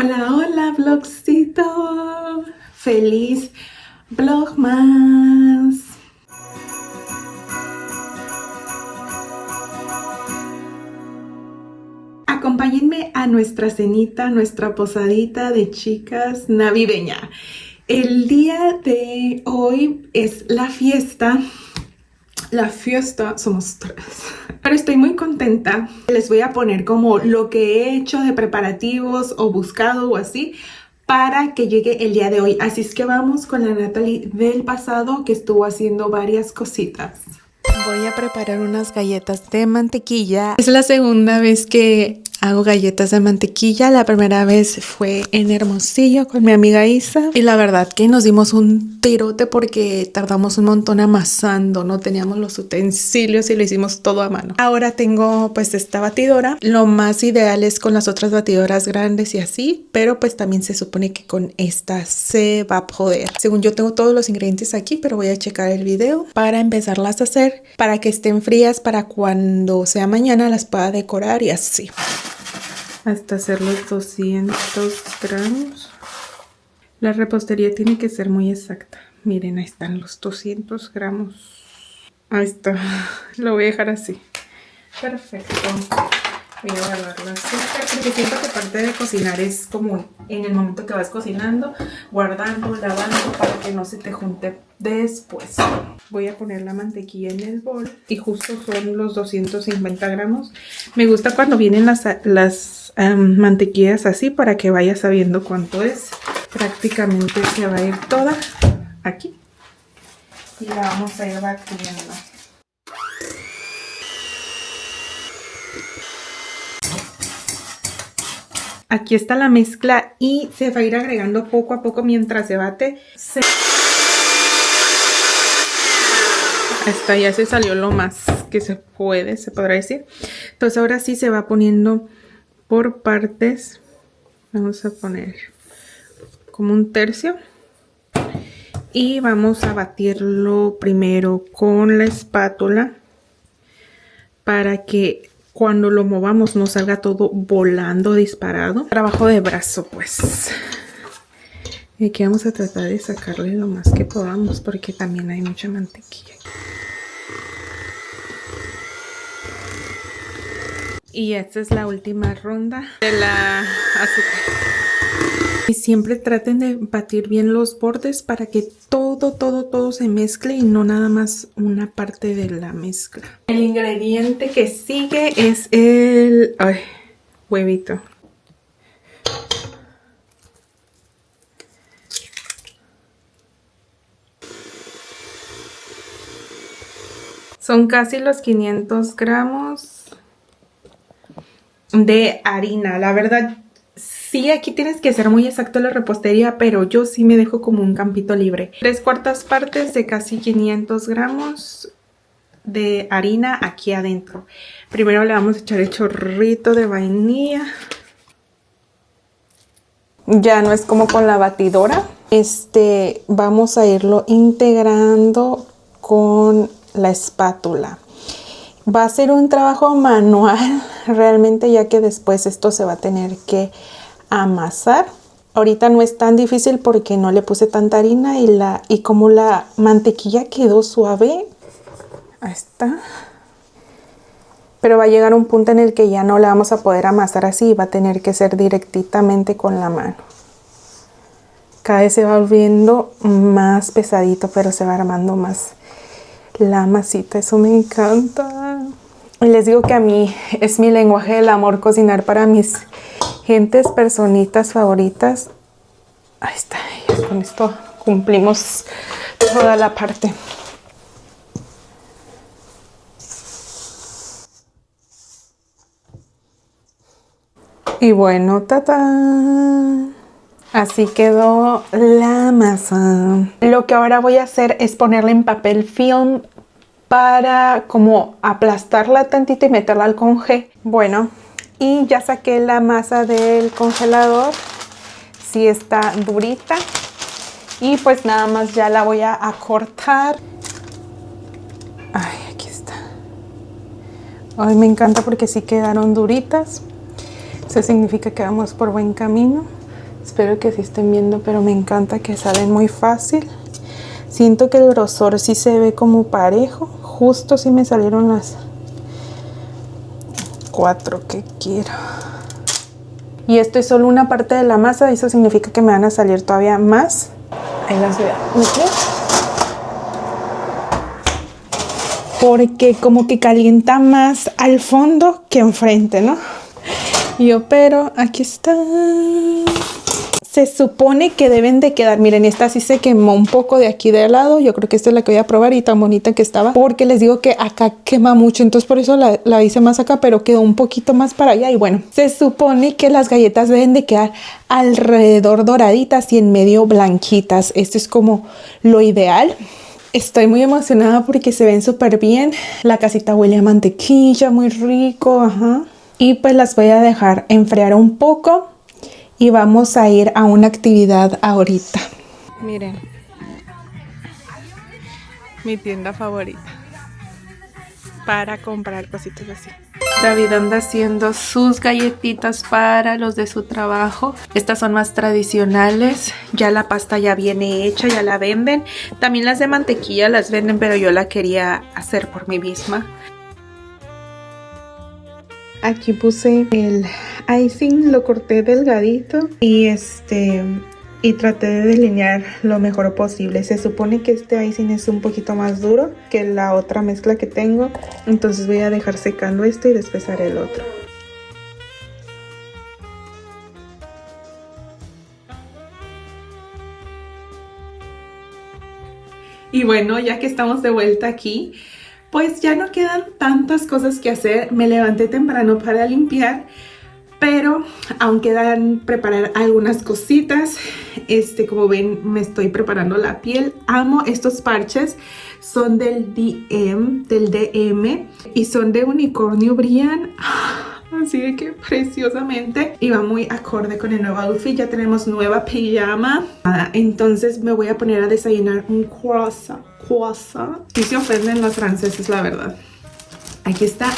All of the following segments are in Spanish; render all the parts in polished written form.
Hola, hola, vlogcito. Feliz Vlogmas. Acompáñenme a nuestra cenita, nuestra posadita de chicas navideña. El día de hoy es la fiesta. La fiesta somos tres. Pero estoy muy contenta. Les voy a poner como lo que he hecho de preparativos o buscado o así para que llegue el día de hoy. Así es que vamos con la Natalie del pasado que estuvo haciendo varias cositas. Voy a preparar unas galletas de mantequilla. Es la segunda vez que hago galletas de mantequilla. La primera vez fue en Hermosillo con mi amiga Isa. Y la verdad que nos dimos un tirote porque tardamos un montón amasando. No teníamos los utensilios y lo hicimos todo a mano. Ahora tengo pues esta batidora. Lo más ideal es con las otras batidoras grandes y así. Pero pues también se supone que con esta se va a poder. Según yo tengo todos los ingredientes aquí, pero voy a checar el video para empezarlas a hacer. Para que estén frías para cuando sea mañana las pueda decorar y así. Hasta hacer los 200 gramos. La repostería tiene que ser muy exacta. Miren, ahí están los 200 gramos. Ahí está. Lo voy a dejar así. Perfecto. Voy a guardarlo así. Porque siento que parte de cocinar es como en el momento que vas cocinando, guardando, lavando para que no se te junte después. Voy a poner la mantequilla en el bol y justo son los 250 gramos. Me gusta cuando vienen las mantequillas así para que vayas sabiendo cuánto es. Prácticamente se va a ir toda aquí y la vamos a ir batiendo. Aquí está la mezcla y se va a ir agregando poco a poco mientras se bate. Hasta ya se salió lo más que se puede, se podrá decir. Entonces ahora sí se va poniendo por partes. Vamos a poner como un tercio. Y vamos a batirlo primero con la espátula para que cuando lo movamos no salga todo volando, disparado. Trabajo de brazo, pues. Y aquí vamos a tratar de sacarle lo más que podamos porque también hay mucha mantequilla. Y esta es la última ronda de la azúcar. Y siempre traten de batir bien los bordes para que todo se mezcle y no nada más una parte de la mezcla. El ingrediente que sigue es el huevito. Son casi los 500 gramos de harina. La verdad, sí, aquí tienes que ser muy exacto en la repostería, pero yo sí me dejo como un campito libre. 3/4 partes de casi 500 gramos de harina aquí adentro. Primero le vamos a echar el chorrito de vainilla. Ya no es como con la batidora. Vamos a irlo integrando con la espátula. Va a ser un trabajo manual realmente, ya que después esto se va a tener que amasar. Ahorita no es tan difícil porque no le puse tanta harina y como la mantequilla quedó suave. Ahí está. Pero va a llegar un punto en el que ya no la vamos a poder amasar así. Va a tener que ser directamente con la mano. Cada vez se va volviendo más pesadito, pero se va armando más la masita. Eso me encanta. Y les digo que a mí es mi lenguaje del amor cocinar para mis gentes, personitas favoritas. Ahí está. Ya con esto cumplimos toda la parte. Y bueno, ¡tatán! Así quedó la masa. Lo que ahora voy a hacer es ponerla en papel film para como aplastarla tantito y meterla al conge. Bueno, y ya saqué la masa del congelador. Sí está durita. Y pues nada más ya la voy a cortar. Ay, aquí está. Ay, me encanta porque sí quedaron duritas. Eso significa que vamos por buen camino. Espero que sí estén viendo, pero me encanta que salen muy fácil. Siento que el grosor sí se ve como parejo. Justo sí me salieron las 4 que quiero. Y esto es solo una parte de la masa, eso significa que me van a salir todavía más. Ahí las voy a meter. Porque como que calienta más al fondo que enfrente, ¿no? Pero aquí está. Se supone que deben de quedar, miren, esta sí se quemó un poco de aquí de lado, yo creo que esta es la que voy a probar y tan bonita que estaba, porque les digo que acá quema mucho, entonces por eso la hice más acá, pero quedó un poquito más para allá. Y bueno, se supone que las galletas deben de quedar alrededor doraditas y en medio blanquitas. Esto es como lo ideal. Estoy muy emocionada porque se ven súper bien. La casita huele a mantequilla, muy rico, ajá. Y pues las voy a dejar enfriar un poco y vamos a ir a una actividad ahorita. Miren, mi tienda favorita para comprar cositas así. David anda haciendo sus galletitas para los de su trabajo. Estas son más tradicionales. Ya la pasta ya viene hecha, ya la venden. También las de mantequilla las venden, pero yo la quería hacer por mí misma. Aquí puse el icing, lo corté delgadito y traté de delinear lo mejor posible. Se supone que este icing es un poquito más duro que la otra mezcla que tengo, entonces voy a dejar secando esto y después haré el otro. Y bueno, ya que estamos de vuelta aquí, pues ya no quedan tantas cosas que hacer. Me levanté temprano para limpiar, pero aún quedan preparar algunas cositas. Como ven, me estoy preparando la piel. Amo estos parches. Son del DM y son de unicornio, brillan así de que preciosamente y va muy acorde con el nuevo outfit. Ya tenemos nueva pijama, entonces me voy a poner a desayunar un croissant. Sí se ofenden los franceses, la verdad. Aquí está.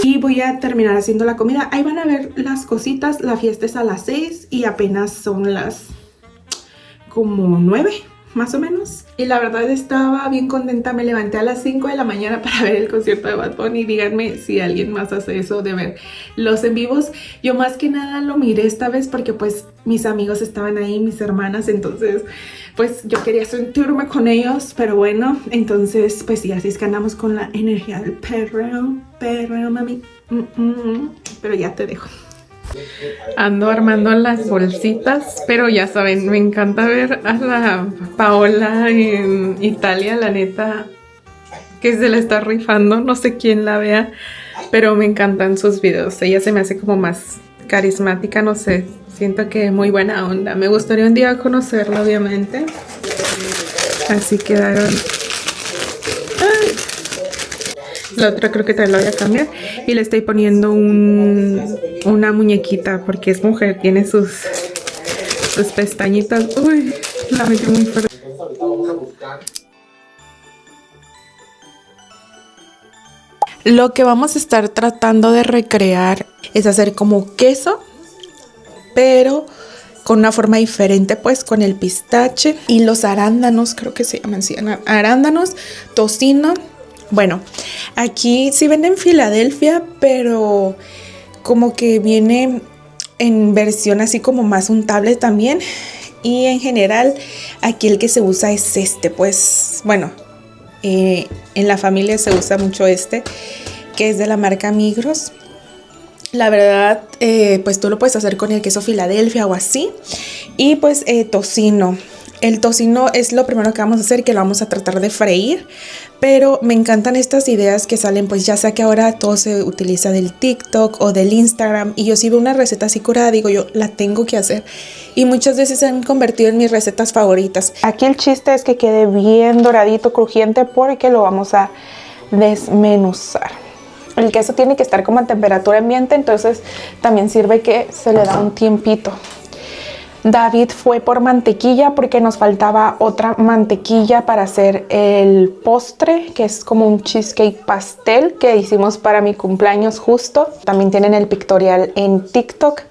Y voy a terminar haciendo la comida. Ahí van a ver las cositas. La fiesta es a las 6 y apenas son las como 9 más o menos. Y la verdad estaba bien contenta. Me levanté a las 5 de la mañana para ver el concierto de Bad Bunny. Díganme si alguien más hace eso de ver los en vivos. Yo más que nada lo miré esta vez porque pues mis amigos estaban ahí, mis hermanas. Entonces pues yo quería sentirme con ellos. Pero bueno, entonces pues sí, así es que andamos con la energía del perreo, mami. Pero ya te dejo. Ando armando las bolsitas, pero ya saben, me encanta ver a la Paola en Italia, la neta, que se la está rifando, no sé quién la vea, pero me encantan sus videos. Ella se me hace como más carismática, no sé, siento que muy buena onda. Me gustaría un día conocerla, obviamente. Así quedaron. La otra creo que también la voy a cambiar. Y le estoy poniendo una muñequita porque es mujer. Tiene sus pestañitas. Uy, la metí muy fuerte. Lo que vamos a estar tratando de recrear es hacer como queso, pero con una forma diferente, pues con el pistache y los arándanos, creo que se llaman así, arándanos, tocino. Bueno, aquí sí venden Filadelfia, pero como que viene en versión así como más untable también. Y en general aquí el que se usa es pues bueno, en la familia se usa mucho que es de la marca Migros. La verdad, pues tú lo puedes hacer con el queso Filadelfia o así. Y pues tocino. El tocino es lo primero que vamos a hacer, que lo vamos a tratar de freír. Pero me encantan estas ideas que salen, pues ya sea que ahora todo se utiliza del TikTok o del Instagram. Y yo si veo una receta así curada, digo yo, la tengo que hacer. Y muchas veces se han convertido en mis recetas favoritas. Aquí el chiste es que quede bien doradito, crujiente, porque lo vamos a desmenuzar. El queso tiene que estar como a temperatura ambiente, entonces también sirve que se le da un tiempito. David fue por mantequilla porque nos faltaba otra mantequilla para hacer el postre, que es como un cheesecake pastel que hicimos para mi cumpleaños justo. También tienen el pictorial en TikTok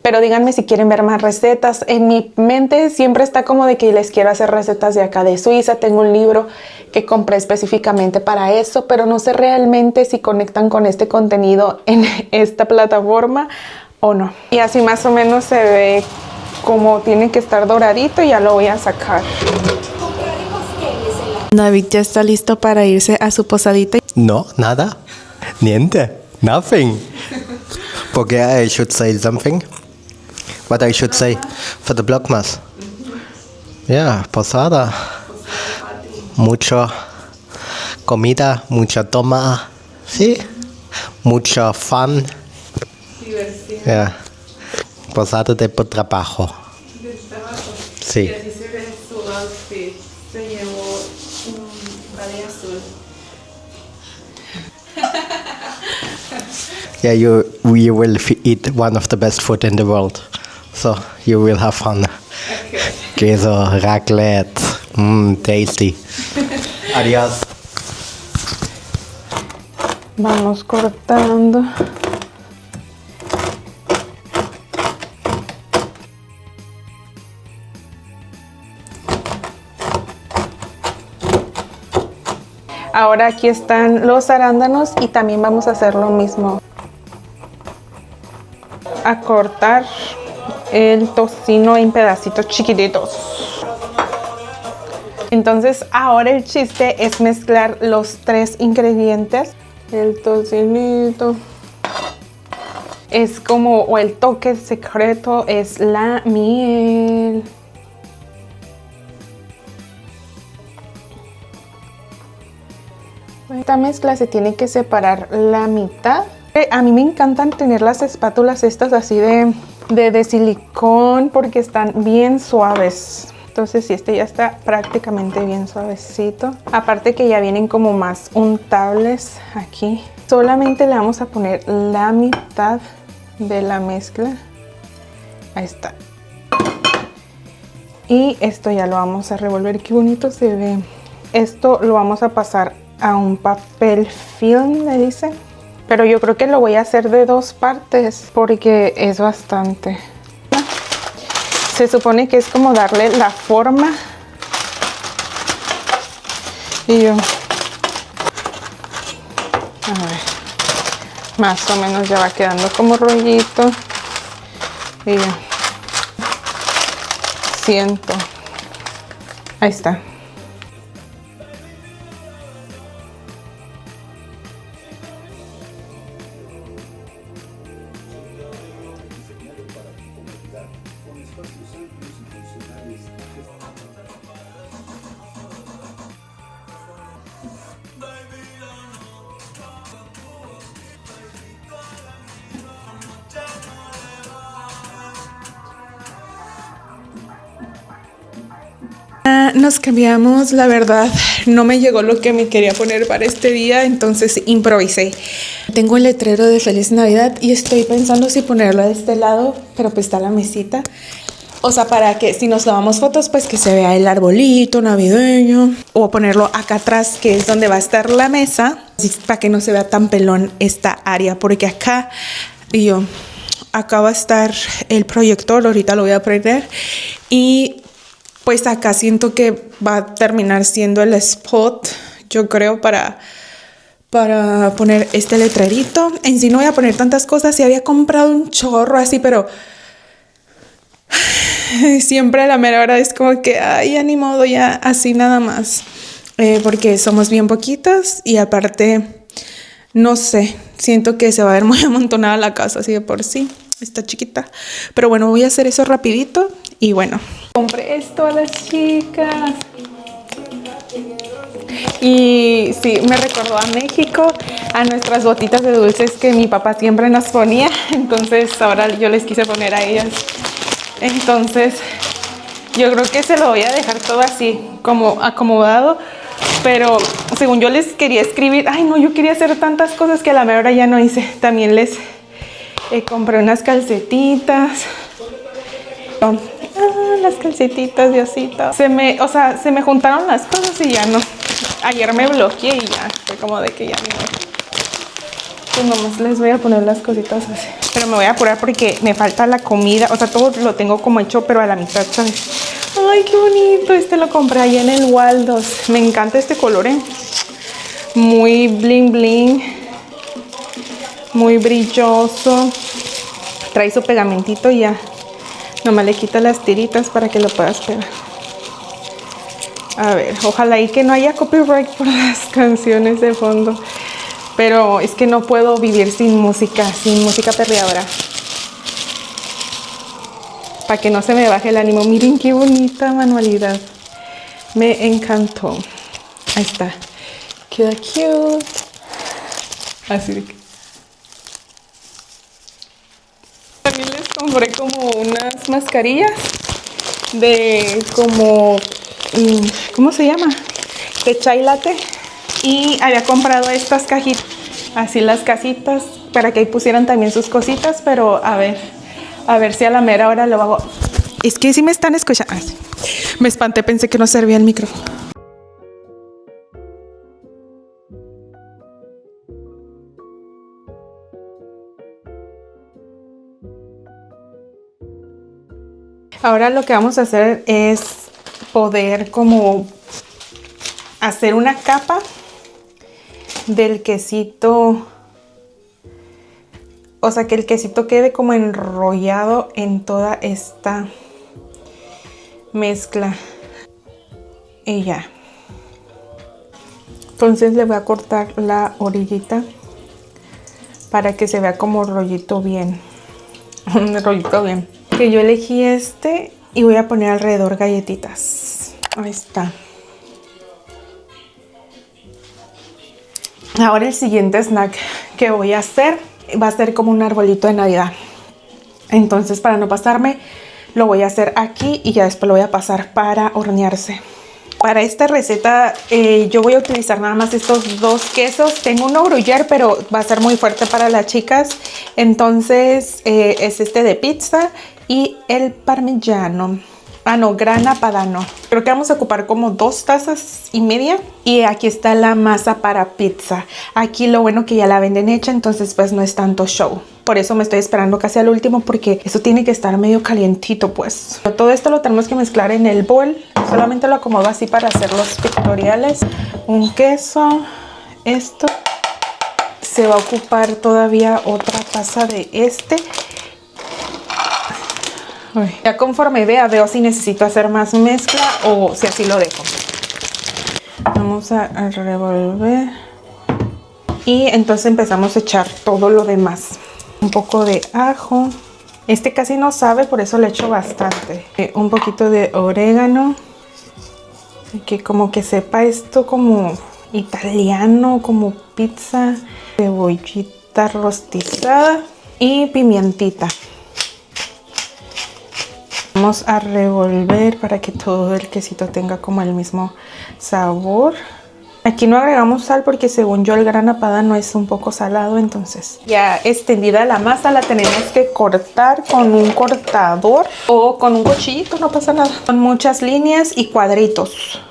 Pero díganme si quieren ver más recetas. En mi mente siempre está como de que les quiero hacer recetas de acá de Suiza. Tengo un libro que compré específicamente para eso, pero no sé realmente si conectan con este contenido en esta plataforma o no. Y así más o menos se ve como tiene que estar doradito y ya lo voy a sacar. David ya está listo para irse a su posadita. No, nada. Niente. Nothing. Porque I should say something. What I should say for the Vlogmas. Yeah, posada. Mucho comida, mucha toma. Sí. Mucho fun. Diversión. Yeah. Posada de trabajo. Del trabajo. Sí. Y así se ve su outfit. Se llevó un vale azul. Yeah, you will eat one of the best food in the world. So you will have fun. Okay. Queso, raclette. Tasty. Adiós. Vamos cortando. Ahora aquí están los arándanos y también vamos a hacer lo mismo. A cortar el tocino en pedacitos chiquititos. Entonces ahora el chiste es mezclar los tres ingredientes. El tocinito es como, o el toque secreto es la miel. Esta mezcla se tiene que separar la mitad. A mí me encantan tener las espátulas estas así de silicón porque están bien suaves. Entonces sí, este ya está prácticamente bien suavecito. Aparte que ya vienen como más untables aquí. Solamente le vamos a poner la mitad de la mezcla. Ahí está. Y esto ya lo vamos a revolver. Qué bonito se ve. Esto lo vamos a pasar a un papel film, le dicen. Pero yo creo que lo voy a hacer de dos partes porque es bastante. Se supone que es como darle la forma. Y yo... A ver. Más o menos ya va quedando como rollito. Y yo... Siento. Ahí está. Nos cambiamos, la verdad no me llegó lo que me quería poner para este día, entonces improvisé. Tengo el letrero de Feliz Navidad y estoy pensando si ponerlo de este lado, pero pues está la mesita. O sea, para que si nos tomamos fotos, pues que se vea el arbolito navideño. O ponerlo acá atrás, que es donde va a estar la mesa, para que no se vea tan pelón esta área, porque acá va a estar el proyector, ahorita lo voy a prender. Y pues acá siento que va a terminar siendo el spot, yo creo, para poner este letrerito. En sí no voy a poner tantas cosas, sí había comprado un chorro así, pero siempre a la mera hora es como que, ay, ya ni modo, ya así nada más. Porque somos bien poquitas y aparte, no sé, siento que se va a ver muy amontonada la casa, así de por sí. Está chiquita. Pero bueno, voy a hacer eso rapidito. Y bueno, compré esto a las chicas. Y sí, me recordó a México, a nuestras botitas de dulces que mi papá siempre nos ponía. Entonces ahora yo les quise poner a ellas. Entonces yo creo que se lo voy a dejar todo así, como acomodado. Pero según yo les quería escribir, ay no, yo quería hacer tantas cosas que a la mejor ya no hice. También les compré unas calcetitas. Las calcetitas, Diosito. Se me juntaron las cosas y ya no. Ayer me bloqueé y ya fue como de que ya Pues nomás les voy a poner las cositas así. Pero me voy a apurar porque me falta la comida. O sea, todo lo tengo como hecho, pero a la mitad, ¿sabes? Ay, qué bonito. Este lo compré allá en el Waldos. Me encanta este color, ¿eh? Muy bling bling. Muy brilloso. Trae su pegamentito y ya. Nomás le quita las tiritas para que lo puedas pegar. A ver, ojalá y que no haya copyright por las canciones de fondo. Pero es que no puedo vivir sin música perreadora. Para que no se me baje el ánimo. Miren qué bonita manualidad. Me encantó. Ahí está. Queda cute. Así de que. También les compré como unas mascarillas de como, ¿cómo se llama? De chai latte. Y había comprado estas cajitas, así las casitas, para que ahí pusieran también sus cositas, pero a ver si a la mera hora lo hago. Es que si me están escuchando. Ah, sí. Me espanté, pensé que no servía el micro. Ahora lo que vamos a hacer es poder como hacer una capa del quesito, o sea que el quesito quede como enrollado en toda esta mezcla y ya. Entonces le voy a cortar la orillita para que se vea como rollito bien. Un rollito bien. Que yo elegí este y voy a poner alrededor galletitas. Ahí está. Ahora el siguiente snack que voy a hacer va a ser como un arbolito de Navidad. Entonces, para no pasarme, lo voy a hacer aquí y ya después lo voy a pasar para hornearse. Para esta receta yo voy a utilizar nada más estos dos quesos. Tengo uno gruyere, pero va a ser muy fuerte para las chicas. Entonces es este de pizza y el parmigiano. Ah, no, grana padano. Creo que vamos a ocupar como 2 tazas y media. Y aquí está la masa para pizza. Aquí lo bueno que ya la venden hecha, entonces pues no es tanto show. Por eso me estoy esperando casi al último, porque eso tiene que estar medio calientito pues. Todo esto lo tenemos que mezclar en el bol. Solamente lo acomodo así para hacer los pictoriales. Un queso. Esto. Se va a ocupar todavía otra taza de este. Uy. Ya conforme veo si necesito hacer más mezcla o si así lo dejo. Vamos a revolver. Y entonces empezamos a echar todo lo demás. Un poco de ajo. Este casi no sabe, por eso le echo bastante. Un poquito de orégano. Que como que sepa esto como italiano, como pizza. Cebollita rostizada. Y pimientita. Vamos a revolver para que todo el quesito tenga como el mismo sabor. Aquí no agregamos sal porque según yo el grana padano es un poco salado, entonces ya extendida la masa la tenemos que cortar con un cortador o con un cuchillito, no pasa nada. Con muchas líneas y cuadritos.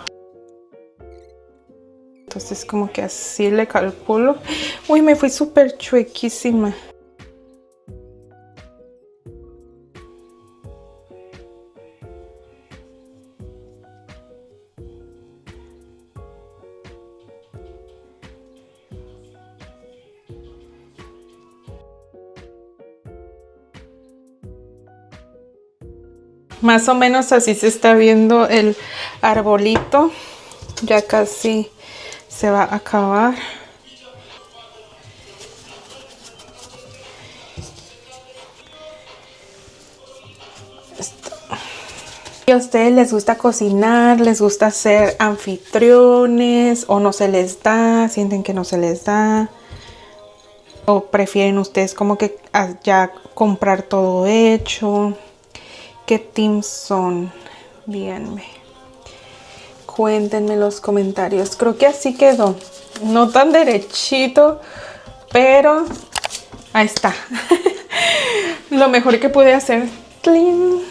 Entonces como que así le calculo. Uy, me fui súper chuequísima. Más o menos así se está viendo el arbolito. Ya casi se va a acabar. ¿Y a ustedes les gusta cocinar? ¿Les gusta ser anfitriones? ¿O no se les da? ¿Sienten que no se les da? ¿O prefieren ustedes como que ya comprar todo hecho? ¿Qué team son? Díganme. Cuéntenme en los comentarios. Creo que así quedó. No tan derechito, pero ahí está. Lo mejor que pude hacer. ¡Tling!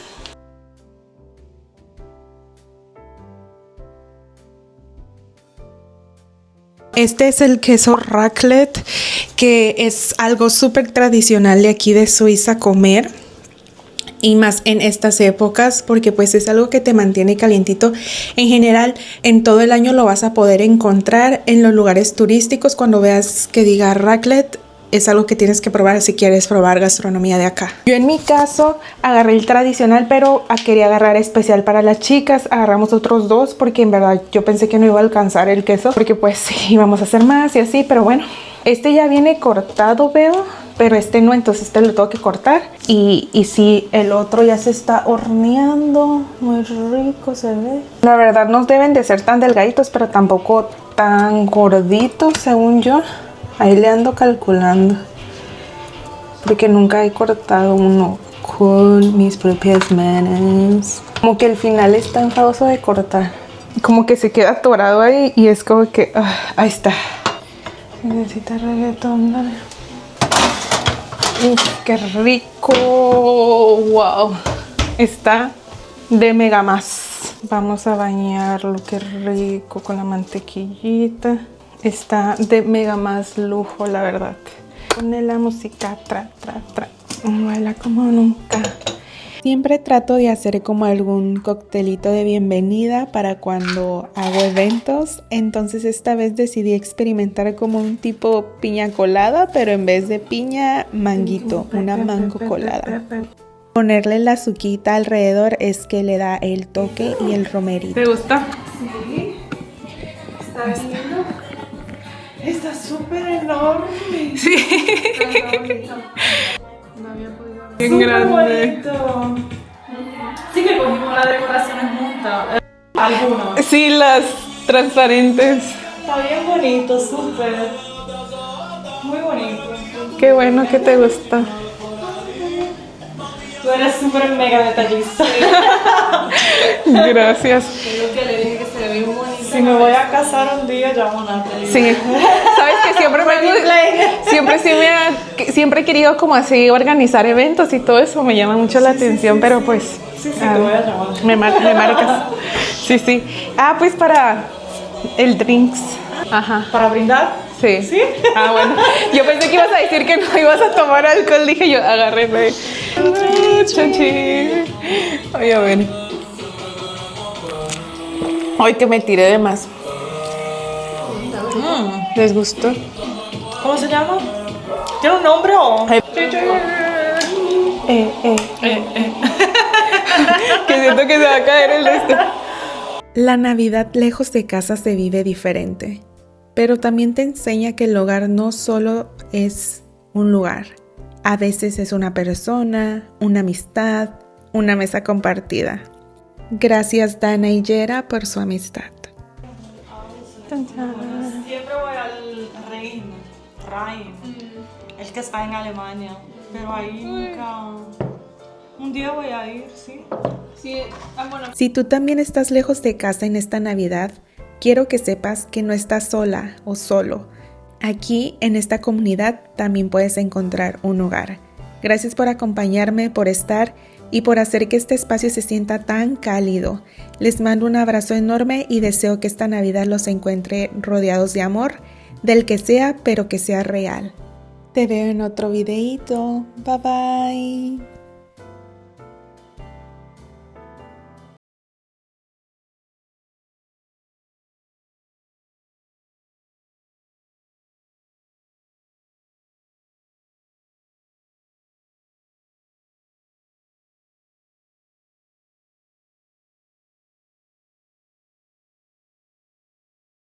Este es el queso raclette, que es algo súper tradicional de aquí de Suiza comer. Y más en estas épocas, porque pues es algo que te mantiene calientito. En general, en todo el año lo vas a poder encontrar en los lugares turísticos. Cuando veas que diga raclette, es algo que tienes que probar si quieres probar gastronomía de acá. Yo en mi caso agarré el tradicional, pero quería agarrar especial para las chicas. Agarramos otros dos porque en verdad yo pensé que no iba a alcanzar el queso, porque pues íbamos a hacer más y así, pero bueno. Este ya viene cortado, veo, pero este no, entonces este lo tengo que cortar. Y sí, el otro ya se está horneando, muy rico se ve. La verdad no deben de ser tan delgaditos, pero tampoco tan gorditos, según yo. Ahí le ando calculando, porque nunca he cortado uno con mis propias manos. Como que el final está enfadoso de cortar, como que se queda atorado ahí y es como que ahí está. Necesita reggaetón, dale. ¡Qué rico! ¡Wow! Está de mega más. Vamos a bañarlo, qué rico, con la mantequillita. Está de mega más lujo, la verdad. Pone la música, baila como nunca. Siempre trato de hacer como algún coctelito de bienvenida para cuando hago eventos. Entonces esta vez decidí experimentar como un tipo piña colada, pero en vez de piña, manguito, una mango colada. Ponerle la azuquita alrededor es que le da el toque y el romerito. ¿Te gusta? Sí. Está lindo. Está súper enorme. Sí. Está bonito. No había podido ver. Bien Súper grande. bonito. Sí que cogimos las decoraciones juntas. Algunos. Sí, las transparentes. Está bien bonito, súper. Muy bonito. Qué bueno que te gusta. Tú eres súper mega detallista. Gracias. Creo que le dije que se ve bien bonito. Si me voy a casar un día, ya vamos a pedir. Sí, sabes que siempre he querido como así organizar eventos y todo eso me llama mucho la atención, pero pues Sí, te voy a llamar. me marcas. Sí. Ah, pues para el drinks. Ajá. ¿Para brindar? Sí. ¿Sí? Ah, bueno. Yo pensé que ibas a decir que no ibas a tomar alcohol, dije yo, agárrenme. Chachi. Oye, a ver. Ay, que me tiré de más. ¿Les gustó? ¿Cómo se llama? ¿Tiene un nombre o...? Que siento que se va a caer el este. La Navidad lejos de casa se vive diferente, pero también te enseña que el hogar no solo es un lugar. A veces es una persona, una amistad, una mesa compartida. Gracias Dana y Yera por su amistad. Siempre voy al Rhein, el que está en Alemania, pero ahí nunca... Un día voy a ir, ¿sí? Sí, bueno. Si tú también estás lejos de casa en esta Navidad, quiero que sepas que no estás sola o solo. Aquí, en esta comunidad, también puedes encontrar un hogar. Gracias por acompañarme, por estar y por hacer que este espacio se sienta tan cálido. Les mando un abrazo enorme y deseo que esta Navidad los encuentre rodeados de amor, del que sea, pero que sea real. Te veo en otro videito. Bye bye.